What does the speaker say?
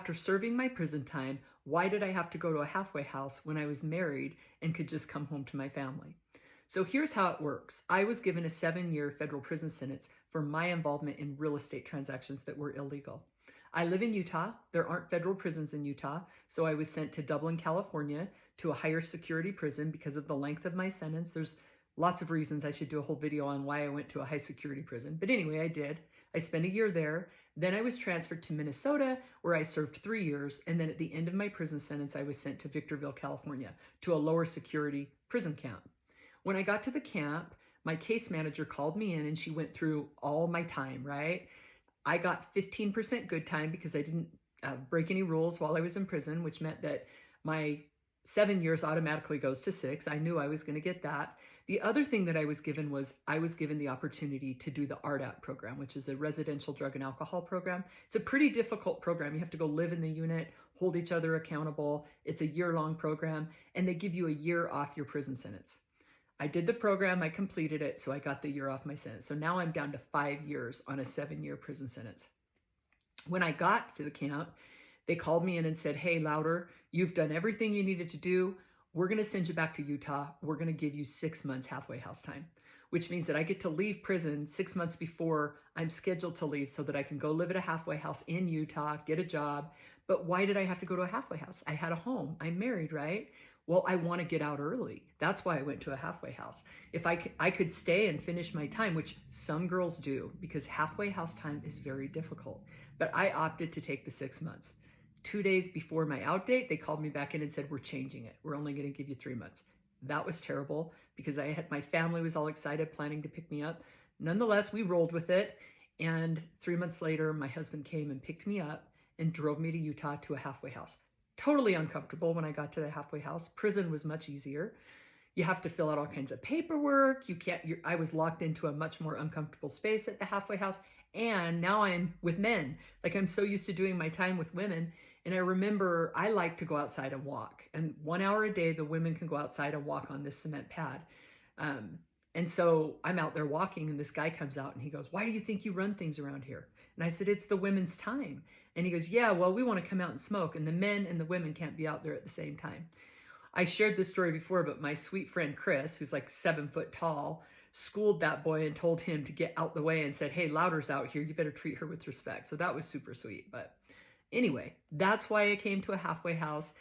after serving my prison time, why did I have to go to a halfway house when I was married and could just come home to my family? So here's how it works. I was given a 7-year federal prison sentence for my involvement in real estate transactions that were illegal. I live in Utah. There aren't federal prisons in Utah, so I was sent to Dublin, California, to a higher security prison because of the length of my sentence. There's lots of reasons. I should do a whole video on why I went to a high security prison. But anyway, I did. I spent a year there. Then I was transferred to Minnesota, where I served 3 years. And then at the end of my prison sentence, I was sent to Victorville, California, to a lower security prison camp. When I got to the camp, my case manager called me in and she went through all my time, right? I got 15% good time because I didn't break any rules while I was in prison, which meant that my 7 years automatically goes to 6. I knew I was going to get that. The other thing that I was given was I was given the opportunity to do the RDAP program, which is a residential drug and alcohol program. It's a pretty difficult program. You have to go live in the unit, hold each other accountable. It's a year-long program, and they give you a year off your prison sentence. I did the program, I completed it, so I got the year off my sentence. So now I'm down to 5 years on a 7-year prison sentence. When I got to the camp, they called me in and said, hey, Louder, you've done everything you needed to do. We're going to send you back to Utah. We're going to give you 6 months halfway house time, which means that I get to leave prison 6 months before I'm scheduled to leave so that I can go live at a halfway house in Utah, get a job. But why did I have to go to a halfway house? I had a home. I'm married, right? Well, I want to get out early. That's why I went to a halfway house. If I could stay and finish my time, which some girls do, because halfway house time is very difficult. But I opted to take the 6 months. 2 days before my out date, they called me back in and said, we're changing it. We're only going to give you 3 months. That was terrible because my family was all excited, planning to pick me up. Nonetheless, we rolled with it. And 3 months later, my husband came and picked me up and drove me to Utah to a halfway house. Totally uncomfortable when I got to the halfway house. Prison was much easier. You have to fill out all kinds of paperwork. I was locked into a much more uncomfortable space at the halfway house. And now I'm with men. Like, I'm so used to doing my time with women. And I remember I like to go outside and walk. And 1 hour a day, the women can go outside and walk on this cement pad. And so I'm out there walking and this guy comes out and he goes, why do you think you run things around here? And I said, it's the women's time. And he goes, yeah, well, we want to come out and smoke. And the men and the women can't be out there at the same time. I shared this story before, but my sweet friend Chris, who's like 7 foot tall, schooled that boy and told him to get out the way and said, hey, Louder's out here. You better treat her with respect. So that was super sweet. But anyway, that's why I came to a halfway house.